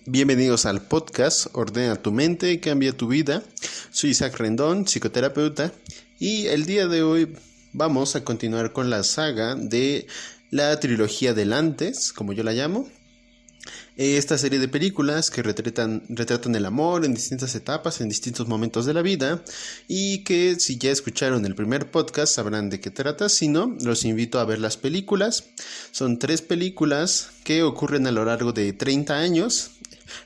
Bienvenidos al podcast Ordena tu mente, cambia tu vida. Soy Isaac Rendón, psicoterapeuta, y el día de hoy vamos a continuar con la saga de la trilogía del antes, como yo la llamo. Esta serie de películas que retratan el amor en distintas etapas, en distintos momentos de la vida, y que si ya escucharon el primer podcast sabrán de qué trata. Si no, los invito a ver las películas. Son 3 películas que ocurren a lo largo de 30 años.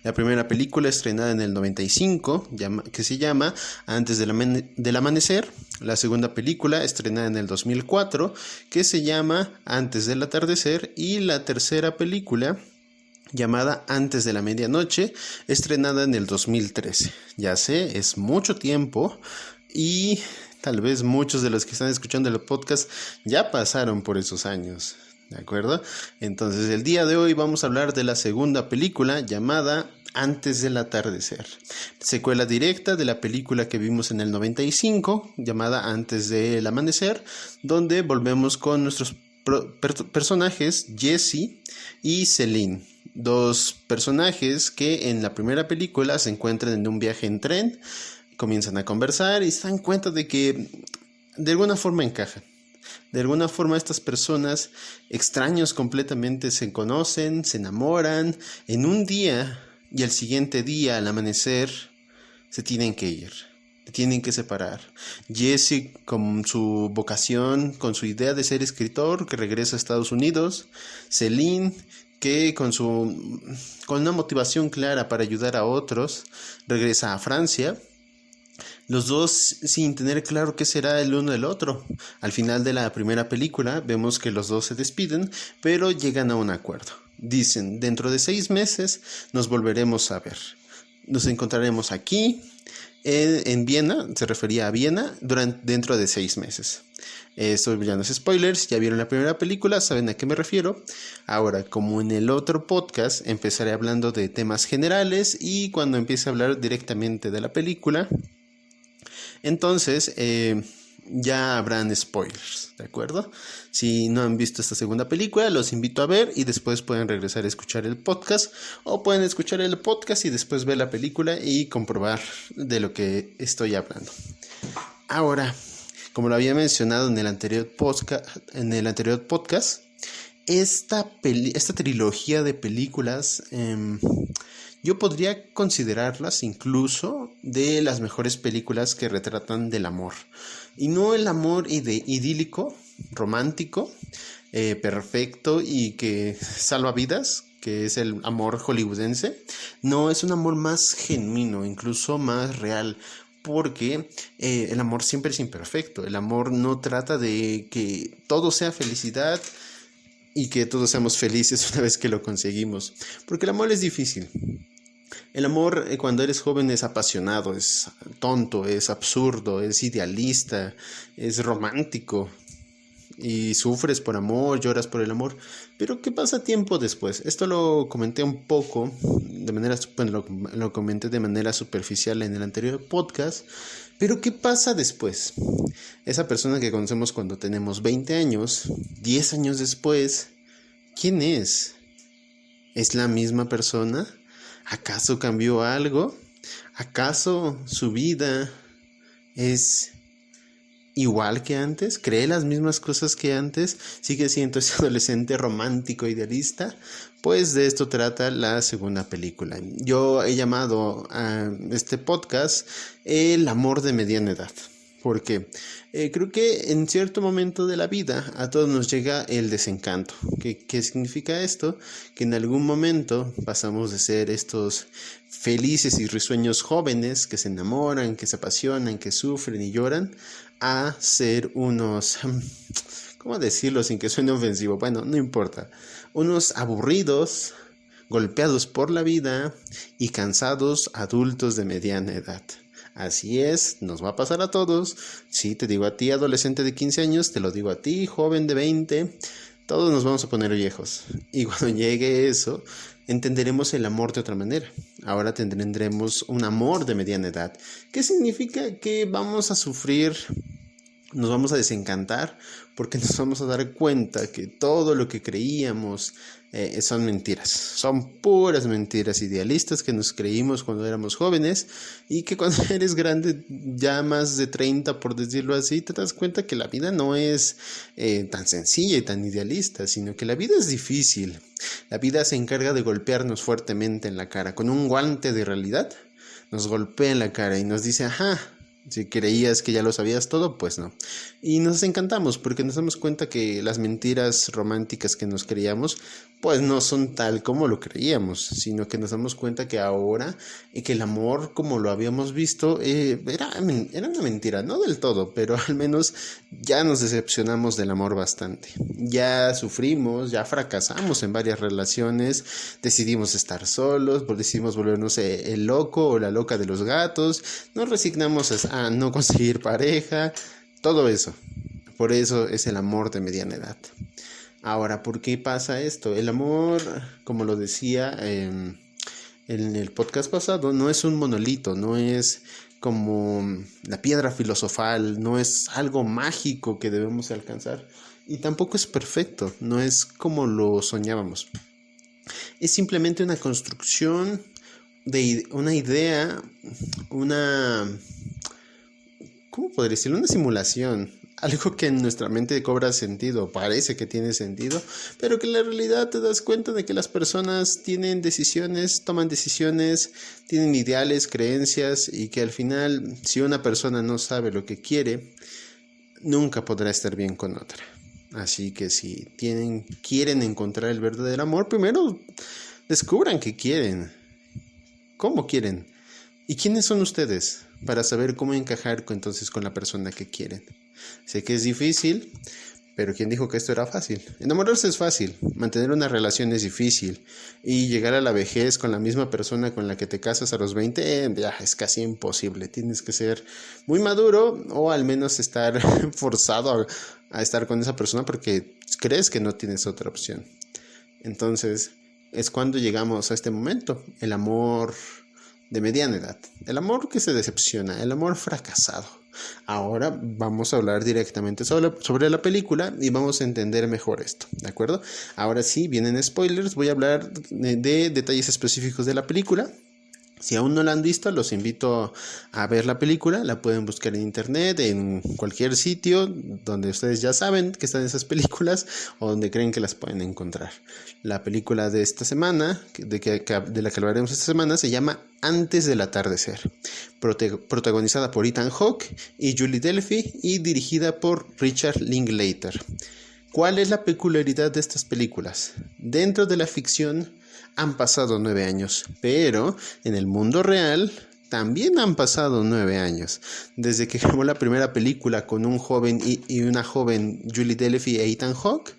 La primera película estrenada en el 95, que se llama Antes del Amanecer. La segunda película estrenada en el 2004, que se llama Antes del Atardecer. Y la tercera película, llamada Antes de la Medianoche, estrenada en el 2013. Ya sé, es mucho tiempo y tal vez muchos de los que están escuchando el podcast ya pasaron por esos años, ¿de acuerdo? Entonces el día de hoy vamos a hablar de la segunda película, llamada Antes del Atardecer, secuela directa de la película que vimos en el 95, llamada Antes del Amanecer, donde volvemos con nuestros personajes Jesse y Celine. 2 personajes que en la primera película se encuentran en un viaje en tren, comienzan a conversar y se dan cuenta de que de alguna forma encajan. De alguna forma estas personas, extraños completamente, se conocen, se enamoran en un día, y al siguiente día, al amanecer, se tienen que ir. Tienen que separar. Jesse, con su vocación, con su idea de ser escritor, que regresa a Estados Unidos. Celine, que con una motivación clara para ayudar a otros, regresa a Francia. Los dos sin tener claro qué será el uno del otro. Al final de la primera película vemos que los dos se despiden, pero llegan a un acuerdo. Dicen, dentro de 6 meses nos volveremos a ver. Nos encontraremos aquí, en Viena, se refería a Viena, dentro de 6 meses. Esto ya no es spoilers, ya vieron la primera película, saben a qué me refiero. Ahora, como en el otro podcast, empezaré hablando de temas generales, y cuando empiece a hablar directamente de la película, entonces ya habrán spoilers, ¿de acuerdo? Si no han visto esta segunda película, los invito a ver y después pueden regresar a escuchar el podcast, o pueden escuchar el podcast y después ver la película y comprobar de lo que estoy hablando. Ahora, como lo había mencionado en el anterior podcast, esta trilogía de películas, yo podría considerarlas incluso de las mejores películas que retratan del amor. Y no el amor idílico, romántico, perfecto y que salva vidas, que es el amor hollywoodense. No, es un amor más genuino, incluso más real. Porque el amor siempre es imperfecto. El amor no trata de que todo sea felicidad y que todos seamos felices una vez que lo conseguimos. Porque el amor es difícil. El amor cuando eres joven es apasionado, es tonto, es absurdo, es idealista, es romántico. Y sufres por amor, lloras por el amor. Pero ¿qué pasa tiempo después? Esto lo comenté un poco, lo comenté de manera superficial en el anterior podcast. Pero ¿qué pasa después? Esa persona que conocemos cuando tenemos 20 años, 10 años después, ¿quién es? ¿Es la misma persona? ¿Acaso cambió algo? ¿Acaso su vida es igual que antes? ¿Cree las mismas cosas que antes? ¿Sigue siendo ese adolescente romántico idealista? Pues de esto trata la segunda película. Yo he llamado a este podcast El amor de mediana edad. Porque creo que en cierto momento de la vida a todos nos llega el desencanto. ¿Qué significa esto? Que en algún momento pasamos de ser estos felices y risueños jóvenes que se enamoran, que se apasionan, que sufren y lloran, a ser unos, ¿cómo decirlo sin que suene ofensivo? Bueno, no importa. Unos aburridos, golpeados por la vida y cansados adultos de mediana edad. Así es, nos va a pasar a todos. Sí, te digo a ti, adolescente de 15 años, te lo digo a ti, joven de 20. Todos nos vamos a poner viejos. Y cuando llegue eso, entenderemos el amor de otra manera. Ahora tendremos un amor de mediana edad. ¿Qué significa? Que vamos a sufrir nos vamos a desencantar porque nos vamos a dar cuenta que todo lo que creíamos son mentiras, son puras mentiras idealistas que nos creímos cuando éramos jóvenes y que cuando eres grande, ya más de 30 por decirlo así, te das cuenta que la vida no es tan sencilla y tan idealista, sino que la vida es difícil. La vida se encarga de golpearnos fuertemente en la cara con un guante de realidad. Nos golpea en la cara y nos dice, ajá, si creías que ya lo sabías todo, pues no. Y nos encantamos porque nos damos cuenta que las mentiras románticas que nos creíamos, pues no son tal como lo creíamos, sino que nos damos cuenta que ahora, que el amor como lo habíamos visto, era una mentira, no del todo, pero al menos ya nos decepcionamos del amor bastante. Ya sufrimos, ya fracasamos en varias relaciones, decidimos estar solos, decidimos volvernos el loco o la loca de los gatos, nos resignamos a no conseguir pareja, todo eso. Por eso es el amor de mediana edad. Ahora, ¿por qué pasa esto? El amor, como lo decía en el podcast pasado, no es un monolito, no es como la piedra filosofal, no es algo mágico que debemos alcanzar y tampoco es perfecto, no es como lo soñábamos. Es simplemente una construcción de una idea, ¿cómo podría decirlo? Una simulación. Algo que en nuestra mente cobra sentido, parece que tiene sentido, pero que en la realidad te das cuenta de que las personas tienen decisiones, toman decisiones, tienen ideales, creencias y que al final, si una persona no sabe lo que quiere, nunca podrá estar bien con otra. Así que si quieren encontrar el verdadero amor, primero descubran qué quieren, cómo quieren y quiénes son ustedes para saber cómo encajar entonces con la persona que quieren. Sé que es difícil, pero ¿quién dijo que esto era fácil? Enamorarse es fácil, mantener una relación es difícil y llegar a la vejez con la misma persona con la que te casas a los 20 ya es casi imposible. Tienes que ser muy maduro o al menos estar forzado a estar con esa persona porque crees que no tienes otra opción. Entonces es cuando llegamos a este momento, el amor de mediana edad, el amor que se decepciona, el amor fracasado. Ahora vamos a hablar directamente sobre la película y vamos a entender mejor esto, ¿de acuerdo? Ahora sí, vienen spoilers, voy a hablar de detalles específicos de la película. Si aún no la han visto, los invito a ver la película. La pueden buscar en internet, en cualquier sitio donde ustedes ya saben que están esas películas o donde creen que las pueden encontrar. La película de esta semana, de la que hablaremos esta semana, se llama Antes del atardecer, protagonizada por Ethan Hawke y Julie Delpy y dirigida por Richard Linklater. ¿Cuál es la peculiaridad de estas películas? Dentro de la ficción han pasado 9 años, pero en el mundo real también han pasado 9 años. Desde que grabó la primera película con un joven y una joven Julie Delpy e Ethan Hawke,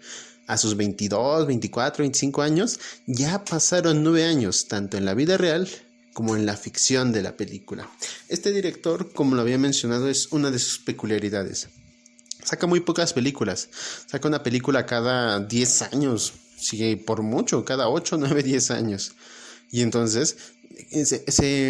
a sus 22, 24, 25 años, ya pasaron 9 años, tanto en la vida real como en la ficción de la película. Este director, como lo había mencionado, es una de sus peculiaridades. Saca muy pocas películas, saca una película cada 10 años, sí, por mucho, cada 8, 9, 10 años. Y entonces se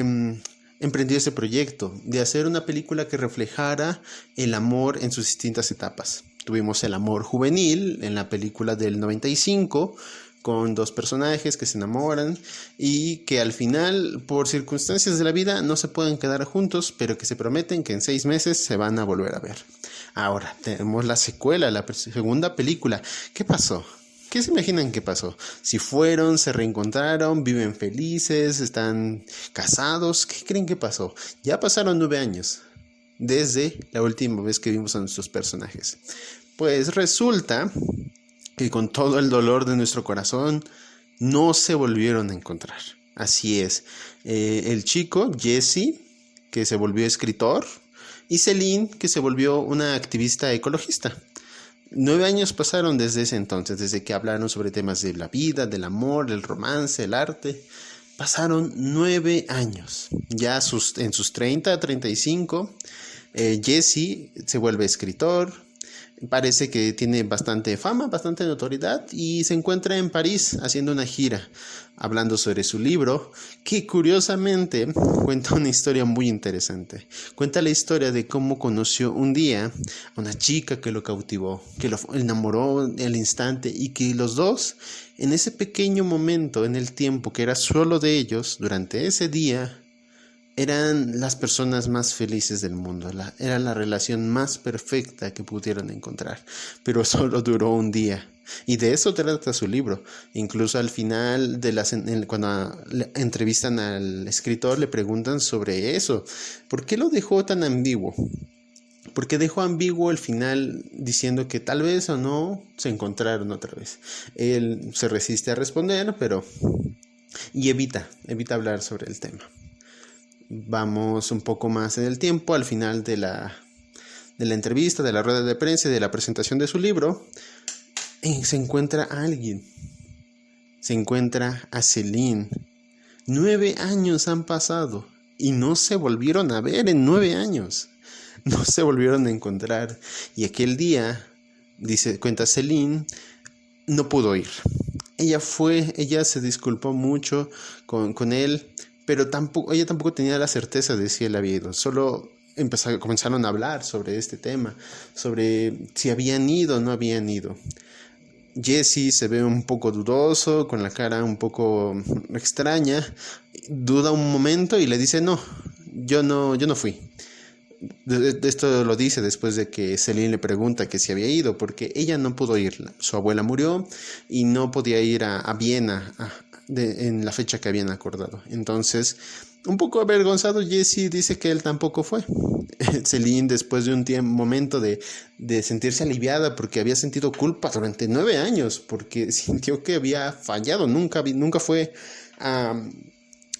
emprendió ese proyecto de hacer una película que reflejara el amor en sus distintas etapas. Tuvimos el amor juvenil en la película del 95, con 2 personajes que se enamoran y que al final, por circunstancias de la vida, no se pueden quedar juntos, pero que se prometen que en 6 meses se van a volver a ver. Ahora tenemos la secuela, la segunda película. ¿Qué pasó? ¿Qué se imaginan que pasó? Si fueron, se reencontraron, viven felices, están casados. ¿Qué creen que pasó? Ya pasaron 9 años desde la última vez que vimos a nuestros personajes. Pues resulta que con todo el dolor de nuestro corazón no se volvieron a encontrar. Así es. El chico, Jesse, que se volvió escritor, y Celine, que se volvió una activista ecologista. 9 años pasaron desde ese entonces, desde que hablaron sobre temas de la vida, del amor, del romance, el arte. Pasaron 9 años. Ya en sus 30, 35, Jesse se vuelve escritor. Parece que tiene bastante fama, bastante notoriedad y se encuentra en París haciendo una gira, hablando sobre su libro, que curiosamente cuenta una historia muy interesante. Cuenta la historia de cómo conoció un día a una chica que lo cautivó, que lo enamoró al instante y que los dos, en ese pequeño momento en el tiempo que era solo de ellos, durante ese día, eran las personas más felices del mundo, era la relación más perfecta que pudieron encontrar, pero solo duró un día. Y de eso trata su libro. Incluso al final, cuando entrevistan al escritor, le preguntan sobre eso. ¿Por qué lo dejó tan ambiguo? Porque dejó ambiguo el final diciendo que tal vez o no se encontraron otra vez. Él se resiste a responder, y evita hablar sobre el tema. Vamos un poco más en el tiempo, al final de la entrevista, de la rueda de prensa y de la presentación de su libro, se encuentra a alguien. Se encuentra a Céline. 9 años han pasado y no se volvieron a ver en 9 años. No se volvieron a encontrar. Y aquel día, cuenta Céline, no pudo ir. Ella se disculpó mucho con él, pero ella tampoco tenía la certeza de si él había ido. Solo comenzaron a hablar sobre este tema, sobre si habían ido o no habían ido. Jesse se ve un poco dudoso, con la cara un poco extraña, duda un momento y le dice no, yo no fui. Esto lo dice después de que Céline le pregunta que si había ido, porque ella no pudo ir. Su abuela murió y no podía ir a Viena en la fecha que habían acordado. Entonces, un poco avergonzado, Jesse dice que él tampoco fue. Céline, después de un momento de sentirse aliviada porque había sentido culpa durante 9 años, porque sintió que había fallado, nunca fue a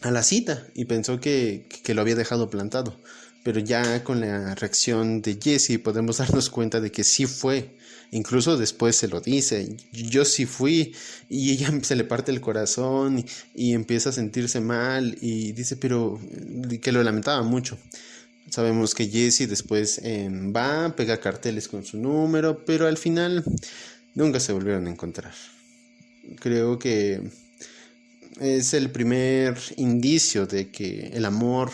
la cita y pensó que lo había dejado plantado. Pero ya con la reacción de Jesse podemos darnos cuenta de que sí fue. Incluso después se lo dice, yo sí fui, y ella se le parte el corazón y empieza a sentirse mal y dice pero que lo lamentaba mucho. Sabemos que Jesse después pega carteles con su número, pero al final nunca se volvieron a encontrar. Creo que es el primer indicio de que el amor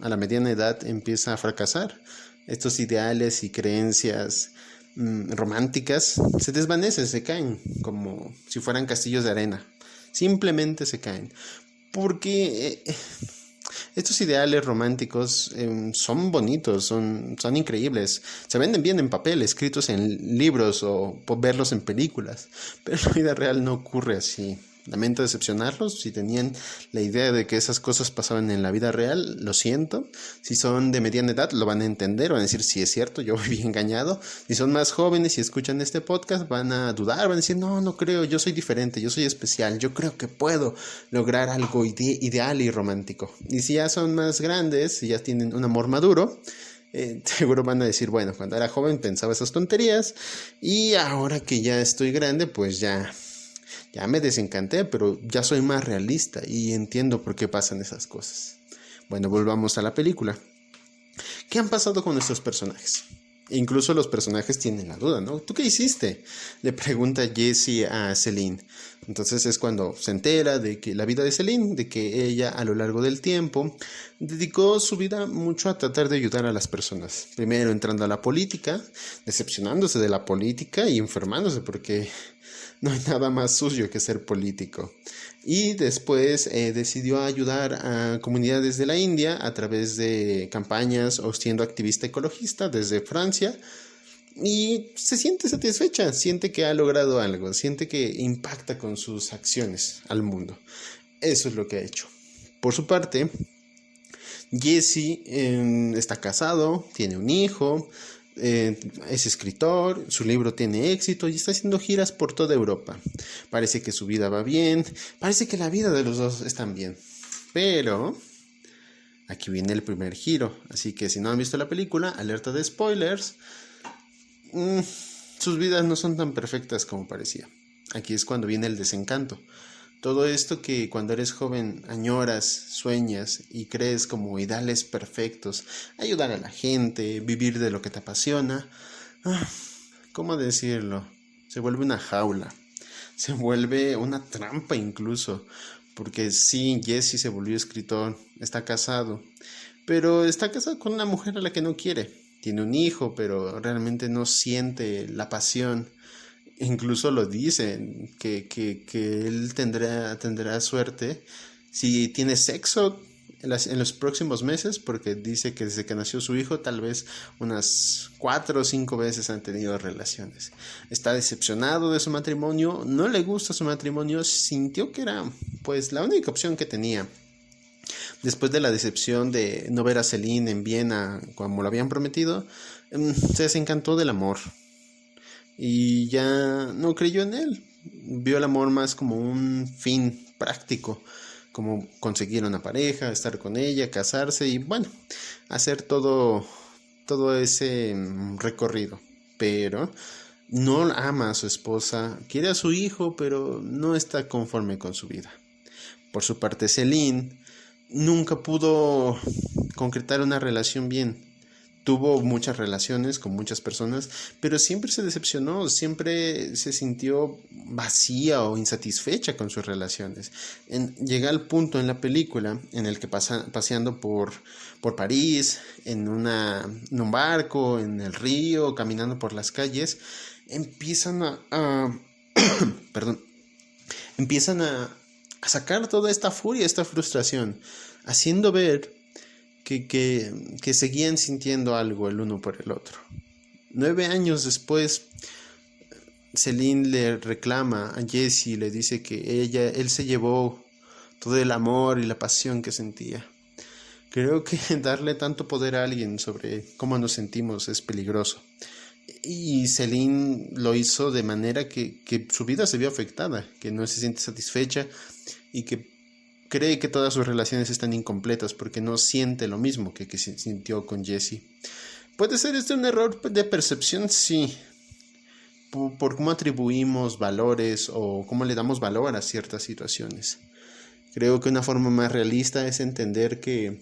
a la mediana edad empieza a fracasar. Estos ideales y creencias románticas se desvanecen, se caen como si fueran castillos de arena. Simplemente se caen. Porque estos ideales románticos son bonitos, son increíbles. Se venden bien en papel, escritos en libros o verlos en películas. Pero en la vida real no ocurre así. Lamento decepcionarlos. Si tenían la idea de que esas cosas pasaban en la vida real, lo siento. Si son de mediana edad, lo van a entender, van a decir, sí es cierto, yo viví engañado. Si son más jóvenes y escuchan este podcast, van a dudar, van a decir, no creo, yo soy diferente, yo soy especial, yo creo que puedo lograr algo ideal y romántico. Y si ya son más grandes, si ya tienen un amor maduro, seguro van a decir, bueno, cuando era joven pensaba esas tonterías y ahora que ya estoy grande, pues ya me desencanté, pero ya soy más realista y entiendo por qué pasan esas cosas. Bueno, volvamos a la película. ¿Qué han pasado con nuestros personajes? Incluso los personajes tienen la duda, ¿no? ¿Tú qué hiciste? Le pregunta Jesse a Céline. Entonces es cuando se entera de que la vida de Céline, de que ella a lo largo del tiempo dedicó su vida mucho a tratar de ayudar a las personas. Primero entrando a la política, decepcionándose de la política y enfermándose porque no hay nada más sucio que ser político. Y después decidió ayudar a comunidades de la India a través de campañas o siendo activista ecologista desde Francia. Y se siente satisfecha, siente que ha logrado algo, siente que impacta con sus acciones al mundo. Eso es lo que ha hecho. Por su parte, Jesse está casado, tiene un hijo, es escritor, su libro tiene éxito y está haciendo giras por toda Europa. Parece que su vida va bien, parece que la vida de los dos está bien. Pero aquí viene el primer giro, así que si no han visto la película, alerta de spoilers. Sus vidas no son tan perfectas como parecía. Aquí es cuando viene el desencanto. Todo esto que cuando eres joven añoras, sueñas y crees como ideales perfectos, ayudar a la gente, vivir de lo que te apasiona, ¿cómo decirlo? Se vuelve una jaula, se vuelve una trampa incluso, porque sí, Jesse se volvió escritor, está casado, pero está casado con una mujer a la que no quiere. Tiene un hijo, pero realmente no siente la pasión. Incluso lo dicen, que él tendrá suerte si tiene sexo en los próximos meses, porque dice que desde que nació su hijo tal vez unas 4 o 5 veces han tenido relaciones. Está decepcionado de su matrimonio, no le gusta su matrimonio, sintió que era pues la única opción que tenía. Después de la decepción de no ver a Celine en Viena como lo habían prometido, se desencantó del amor y ya no creyó en él. Vio el amor más como un fin práctico, como conseguir una pareja, estar con ella, casarse y bueno, hacer todo ese recorrido. Pero no ama a su esposa, quiere a su hijo, pero no está conforme con su vida. Por su parte, Celine nunca pudo concretar una relación bien. Tuvo muchas relaciones con muchas personas, pero siempre se decepcionó, siempre se sintió vacía o insatisfecha con sus relaciones. Llega al punto en la película en el que paseando por París, en un barco, en el río, caminando por las calles, empiezan empiezan a sacar toda esta furia, esta frustración, haciendo ver que seguían sintiendo algo el uno por el otro. 9 años después, Celine le reclama a Jesse y le dice que él se llevó todo el amor y la pasión que sentía. Creo que darle tanto poder a alguien sobre cómo nos sentimos es peligroso. Y Celine lo hizo de manera que su vida se vio afectada, que no se siente satisfecha y que cree que todas sus relaciones están incompletas porque no siente lo mismo que se sintió con Jesse. ¿Puede ser un error de percepción? Sí. Por cómo atribuimos valores o cómo le damos valor a ciertas situaciones. Creo que una forma más realista es entender que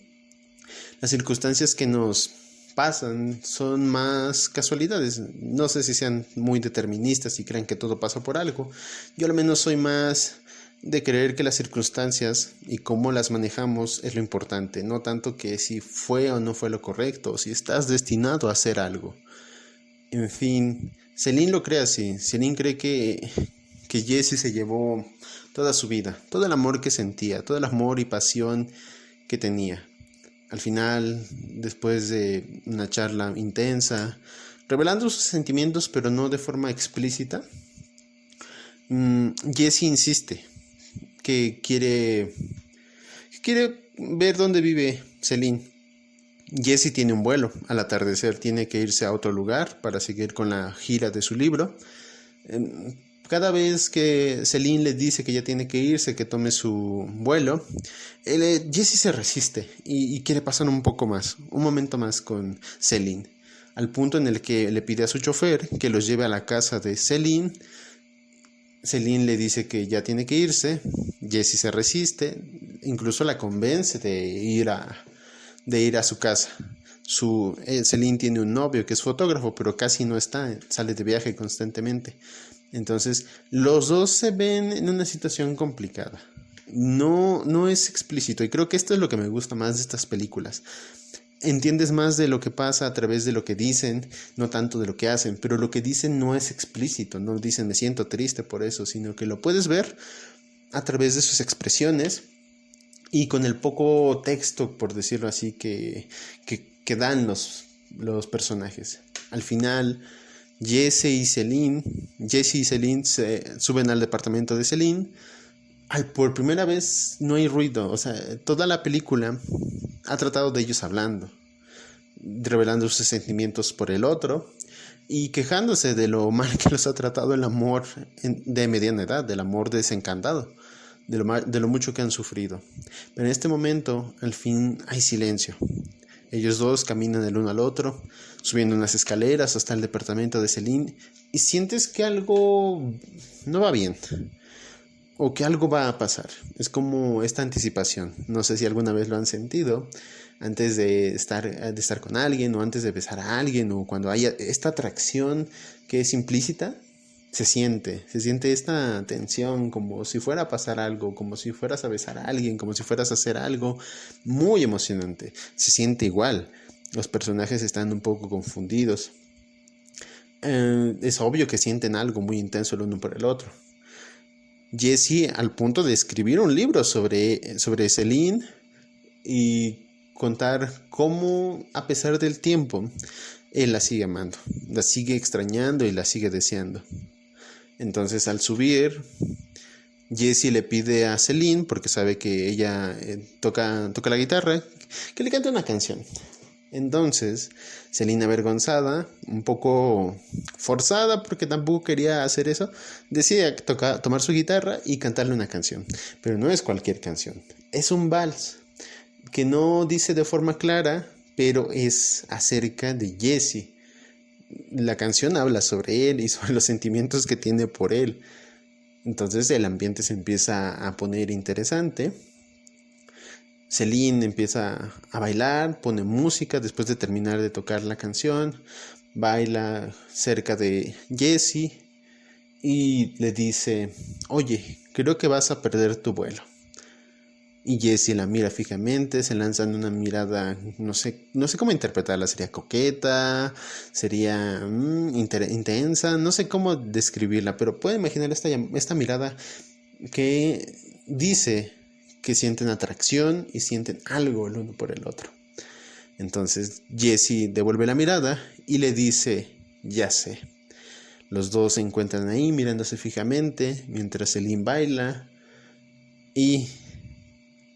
las circunstancias que nos pasan son más casualidades. No sé si sean muy deterministas y crean que todo pasa por algo. Yo al menos soy más de creer que las circunstancias y cómo las manejamos es lo importante, no tanto que si fue o no fue lo correcto, o si estás destinado a hacer algo. En fin, Celine lo cree así. Celine cree que Jesse se llevó toda su vida, todo el amor que sentía, todo el amor y pasión que tenía. Al final, después de una charla intensa, revelando sus sentimientos pero no de forma explícita, Jesse insiste que quiere ver dónde vive Celine. Jesse tiene un vuelo. Al atardecer tiene que irse a otro lugar para seguir con la gira de su libro. Cada vez que Celine le dice que ya tiene que irse, que tome su vuelo, Jesse se resiste y quiere pasar un momento más con Celine, al punto en el que le pide a su chofer que los lleve a la casa de Celine. Celine le dice que ya tiene que irse. Jesse se resiste, incluso la convence de ir a su casa. Celine tiene un novio que es fotógrafo, pero casi no está, sale de viaje constantemente. Entonces, los dos se ven en una situación complicada. No es explícito, y creo que esto es lo que me gusta más de estas películas. Entiendes más de lo que pasa a través de lo que dicen, no tanto de lo que hacen, pero lo que dicen no es explícito, no dicen me siento triste por eso, sino que lo puedes ver a través de sus expresiones y con el poco texto, por decirlo así, que dan los personajes. Al final, Jesse y Celine se suben al departamento de Celine. Por primera vez no hay ruido, o sea, toda la película ha tratado de ellos hablando, revelando sus sentimientos por el otro y quejándose de lo mal que los ha tratado el amor de mediana edad, del amor desencantado, de lo mucho que han sufrido. Pero en este momento, al fin, hay silencio. Ellos dos caminan el uno al otro, subiendo unas escaleras hasta el departamento de Celine y sientes que algo no va bien. o que algo va a pasar. Es como esta anticipación. No sé si alguna vez lo han sentido antes de estar con alguien, o antes de besar a alguien, o cuando haya esta atracción que es implícita. Se siente esta tensión, como si fuera a pasar algo, como si fueras a besar a alguien, como si fueras a hacer algo muy emocionante. Se siente igual. Los personajes están un poco confundidos. Es obvio que sienten algo muy intenso el uno por el otro. Jesse, al punto de escribir un libro sobre Celine y contar cómo, a pesar del tiempo, él la sigue amando, la sigue extrañando y la sigue deseando. Entonces, al subir, Jesse le pide a Celine, porque sabe que ella toca la guitarra, que le cante una canción. Entonces, Celine, avergonzada, un poco forzada porque tampoco quería hacer eso, decide tomar su guitarra y cantarle una canción. Pero no es cualquier canción, es un vals que no dice de forma clara, pero es acerca de Jesse. La canción habla sobre él y sobre los sentimientos que tiene por él. Entonces el ambiente se empieza a poner interesante. Celine empieza a bailar, pone música después de terminar de tocar la canción, baila cerca de Jesse y le dice: oye, creo que vas a perder tu vuelo. Y Jesse la mira fijamente, se lanzan una mirada, no sé cómo interpretarla, sería coqueta, sería intensa, no sé cómo describirla, pero pueden imaginar esta mirada que dice que sienten atracción y sienten algo el uno por el otro. Entonces Jesse devuelve la mirada y le dice: ya sé. Los dos se encuentran ahí mirándose fijamente mientras Celine baila y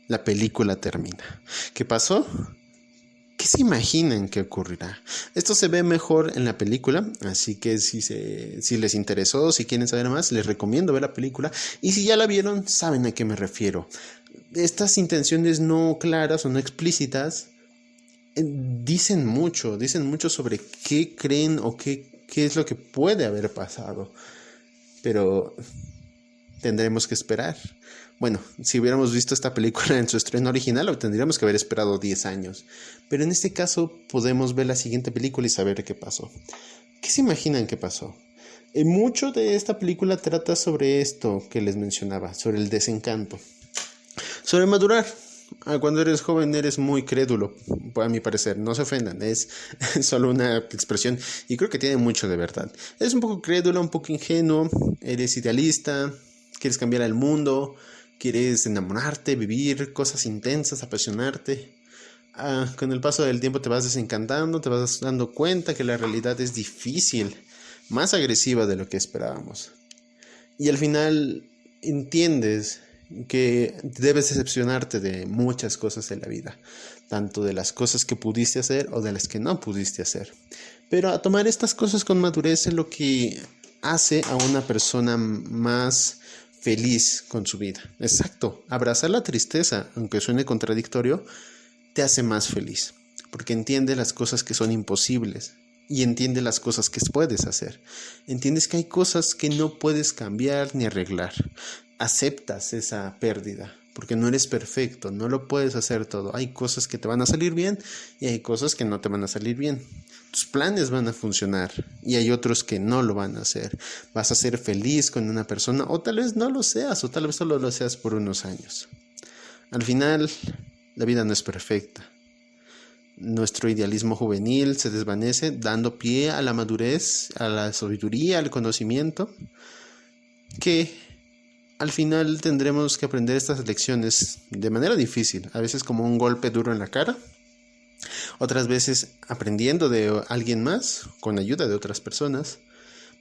la película termina. ¿Qué pasó? ¿Qué se imaginan que ocurrirá? Esto se ve mejor en la película, así que si les interesó, si quieren saber más, les recomiendo ver la película. Y si ya la vieron, saben a qué me refiero. Estas intenciones no claras o no explícitas dicen mucho sobre qué creen o qué es lo que puede haber pasado. Pero tendremos que esperar. Bueno, si hubiéramos visto esta película en su estreno original, tendríamos que haber esperado 10 años. Pero en este caso podemos ver la siguiente película y saber qué pasó. ¿Qué se imaginan que pasó? Mucho de esta película trata sobre esto que les mencionaba, sobre el desencanto, sobre madurar. Cuando eres joven eres muy crédulo, a mi parecer, no se ofendan, es solo una expresión y creo que tiene mucho de verdad. Eres un poco crédulo, un poco ingenuo, eres idealista, quieres cambiar el mundo, quieres enamorarte, vivir cosas intensas, apasionarte. Con el paso del tiempo te vas desencantando, te vas dando cuenta que la realidad es difícil, más agresiva de lo que esperábamos. Y al final entiendes que debes decepcionarte de muchas cosas en la vida, tanto de las cosas que pudiste hacer o de las que no pudiste hacer. Pero a tomar estas cosas con madurez es lo que hace a una persona más feliz con su vida. Exacto, abrazar la tristeza, aunque suene contradictorio, te hace más feliz, porque entiende las cosas que son imposibles y entiende las cosas que puedes hacer. Entiendes que hay cosas que no puedes cambiar ni arreglar. Aceptas esa pérdida, porque no eres perfecto, no lo puedes hacer todo. Hay cosas que te van a salir bien y hay cosas que no te van a salir bien. Tus planes van a funcionar y hay otros que no lo van a hacer. Vas a ser feliz con una persona o tal vez no lo seas o tal vez solo lo seas por unos años. Al final, la vida no es perfecta. Nuestro idealismo juvenil se desvanece dando pie a la madurez, a la sabiduría, al conocimiento, que al final tendremos que aprender estas lecciones de manera difícil, a veces como un golpe duro en la cara, otras veces aprendiendo de alguien más, con ayuda de otras personas,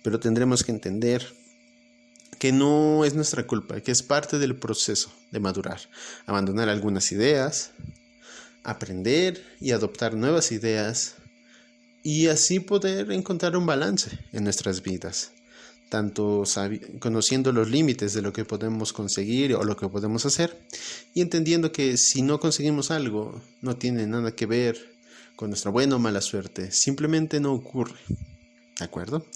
pero tendremos que entender que no es nuestra culpa, que es parte del proceso de madurar, abandonar algunas ideas, aprender y adoptar nuevas ideas y así poder encontrar un balance en nuestras vidas, tanto conociendo los límites de lo que podemos conseguir o lo que podemos hacer y entendiendo que si no conseguimos algo no tiene nada que ver con nuestra buena o mala suerte, simplemente no ocurre. ¿de acuerdo?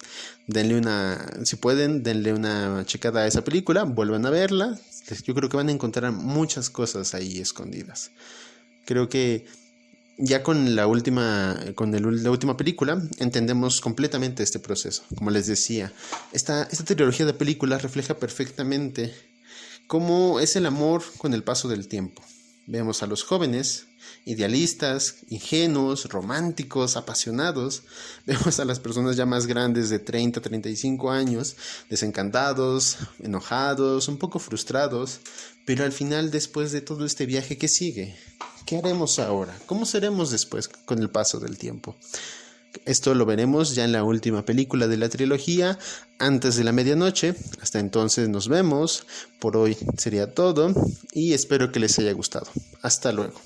Si pueden, denle una checada a esa película, vuelvan a verla. Yo creo que van a encontrar muchas cosas ahí escondidas. Creo que ya con la última película entendemos completamente este proceso. Como les decía, esta trilogía de películas refleja perfectamente cómo es el amor con el paso del tiempo. Vemos a los jóvenes, idealistas, ingenuos, románticos, apasionados. Vemos a las personas ya más grandes de 30, 35 años, desencantados, enojados, un poco frustrados. Pero al final, después de todo este viaje, ¿qué sigue? ¿Qué haremos ahora? ¿Cómo seremos después con el paso del tiempo? Esto lo veremos ya en la última película de la trilogía, antes de la medianoche. Hasta entonces nos vemos. Por hoy sería todo y espero que les haya gustado. Hasta luego.